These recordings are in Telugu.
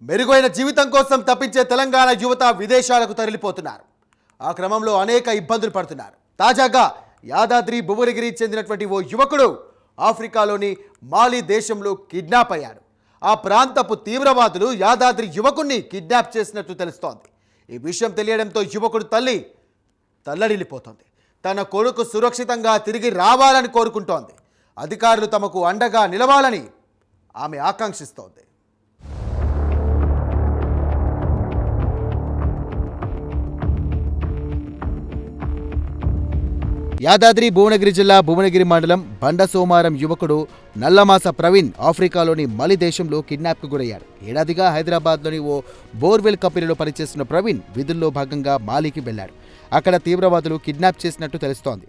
మెరుగైన జీవితం కోసం తప్పించే తెలంగాణ యువత విదేశాలకు తరలిపోతున్నారు. ఆ క్రమంలో అనేక ఇబ్బందులు పడుతున్నారు. తాజాగా యాదాద్రి భువనగిరి చెందినటువంటి ఓ యువకుడు ఆఫ్రికాలోని మాలి దేశంలో కిడ్నాప్ అయ్యాడు. ఆ ప్రాంతపు తీవ్రవాదులు యాదాద్రి యువకుడిని కిడ్నాప్ చేసినట్టు తెలుస్తోంది. ఈ విషయం తెలియడంతో యువకుడు తల్లి తల్లడిల్లిపోతోంది. తన కొడుకు సురక్షితంగా తిరిగి రావాలని కోరుకుంటోంది. అధికారులు తమకు అండగా నిలవాలని ఆమె ఆకాంక్షిస్తోంది. యాదాద్రి భువనగిరి జిల్లా భువనగిరి మండలం బండసోమారం యువకుడు నల్లమాస ప్రవీణ్ ఆఫ్రికాలోని మలి దేశంలో కిడ్నాప్కు గురయ్యాడు. ఏడాదిగా హైదరాబాద్లోని ఓ బోర్వెల్ కంపెనీలో పనిచేస్తున్న ప్రవీణ్ విధుల్లో భాగంగా మాలికి వెళ్లాడు. అక్కడ తీవ్రవాదులు కిడ్నాప్ చేసినట్టు తెలుస్తోంది.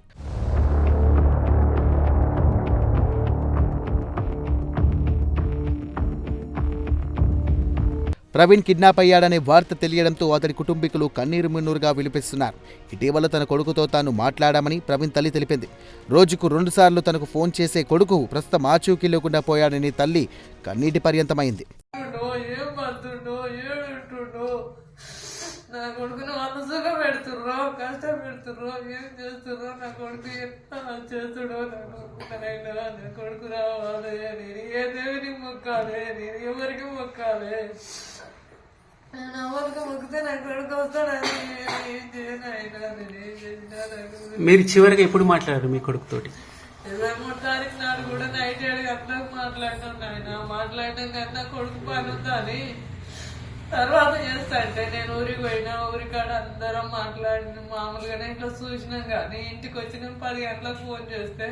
ప్రవీణ్ కిడ్నాప్ అయ్యాడనే వార్త తెలియడంతో అతడి కుటుంబీకులు కన్నీరు మున్నూరుగా విలిపిస్తున్నారు. ఇటీవల తన కొడుకుతో తాను మాట్లాడామని ప్రవీణ్ తల్లి తెలిపింది. రోజుకు 2 సార్లు తనకు ఫోన్ చేసే కొడుకు ప్రస్తుతం ఆచూకీ లేకుండా పోయాడని తల్లి కన్నీటి పర్యంతమైంది. నా కొడుకును మనసుగా పెడుతుర్రో కష్టం పెడుతుర్రో ఏం చేస్తుర్రో నా కొడుకు ఎట్లా చేస్తుడో నా కొడుకు రావాలి. నేను ఏ దేవునికి మొక్కాలి, నేను ఎవరికి మొక్కాలి, నేను ఎవరికి మొక్కితే నా కొడుకు వస్తాడని ఏం చేయను. అయినా నేను ఏం చేసినా మీరు చివరిగా ఎప్పుడు మాట్లాడారు మీ కొడుకుతోటి? 23 తారీఖు నాడు కూడా నైట్ 7 గంటలకు మాట్లాడటం. ఆయన మాట్లాడటం కన్నా కొడుకు పని ఉందని తర్వాత చేస్తా అంటే నేను ఊరికి పోయినా, ఊరికాడ అందరం మాట్లాడిన మామూలుగానే ఇట్లా చూసినాం. కానీ ఇంటికి వచ్చిన 10 గంటలకు ఫోన్ చేస్తే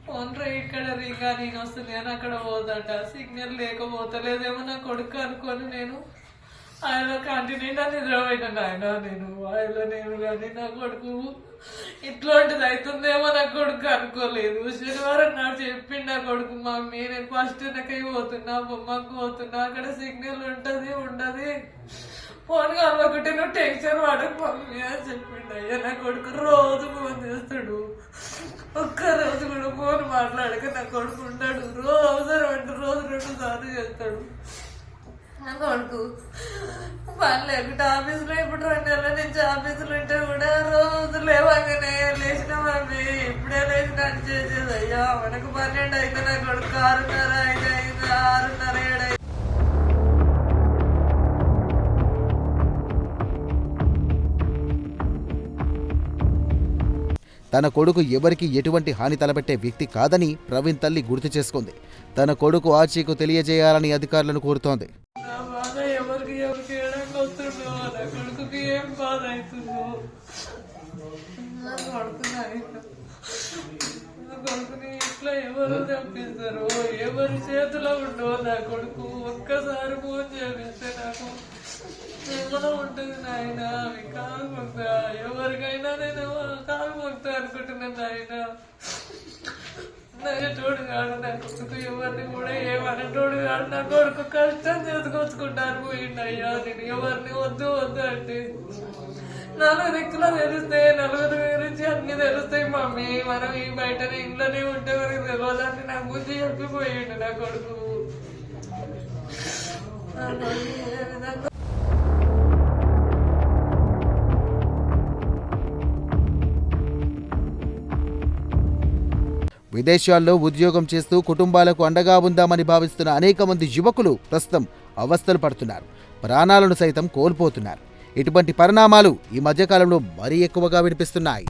ఫోన్ ఇక్కడ రింగా నేను వస్తుంది అని అక్కడ పోదట. సిగ్నల్ లేకపోతలేదేమో నా కొడుకు అనుకొని నేను ఆయన కంటిన్యూ నిద్రపోయినాను. నేను కానీ నా కొడుకు ఇట్లాంటిది అవుతుందేమో నా కొడుకు అనుకోలేదు. శనివారం నాడు చెప్పిండు నా కొడుకు, మమ్మీ నేను ఫస్ట్ వెనకై పోతున్నా, బొమ్మకు పోతున్నా, అక్కడ సిగ్నల్ ఉండదు, ఫోన్ కలవకుంటే నువ్వు టెన్షన్ పడకు మమ్మీ అని చెప్పిండు. అయ్యా నా కొడుకు రోజు ఫోన్ చేస్తాడు, ఒక్కరోజు కూడా ఫోన్ మాట్లాడక నా కొడుకు ఉంటాడు. రోజు అవసరం అంటే రోజు 2 సార్లు చేస్తాడు నా కొడుకు. పని లేకుంటే ఆఫీసులో ఇప్పుడు 2 నెలల నుంచి ఆఫీసులో ఉంటే కూడా రోజు లేవగానే లేచిన మమ్మీ ఇప్పుడే లేచిన అని చేసేది. అయ్యా మనకు 12 అయితే నా కొడుకు 6:30 అయితే 6:30 7 తన కొడుకు ఎవరికి ఎటువంటి హాని తలపెట్టే వ్యక్తి కాదని ప్రవీణ్ తల్లి గుర్తు చేసుకుంది. తన కొడుకు ఆచీకు తెలియజేయాలని అధికారులను కోరుతోంది. ఏం బాధ అవుతుందో నా కొడుకుని ఇట్లా ఎవరు చంపిస్తారు, ఎవరి చేతిలో ఉండో నా కొడుకు. ఒక్కసారి ఫోన్ చేపిస్తే నాకు ఏమైనా ఉంటుంది నాయన. అవి కాలు మొక్తా, ఎవరికైనా నేను కాలు మొక్తా అనుకుంటున్నాను నాయన. నచ్చేటోడు కాడు నా కొడుకు, ఎవరిని కూడా ఏమనేటోడు కాడు నా కొడుకు. కష్టం చేసుకొచ్చుకుంటాను పోయిండు. అయ్యా నేను ఎవరిని వద్దు అంటే 4 దిక్కులో తెలుస్తాయి, 4 గురించి అన్ని తెలుస్తాయి మమ్మీ. మనం ఈ బయటనే ఇంట్లోనే ఉంటే మనకి తెలియదని నా ముందు చెప్పిపోయిండు నా కొడుకు. విదేశాల్లో ఉద్యోగం చేస్తూ కుటుంబాలకు అండగా ఉందామని భావిస్తున్న అనేక మంది యువకులు ప్రస్తుతం అవస్థలు పడుతున్నారు, ప్రాణాలను సైతం కోల్పోతున్నారు. ఇటువంటి పరిణామాలు ఈ మధ్యకాలంలో మరీ ఎక్కువగా వినిపిస్తున్నాయి.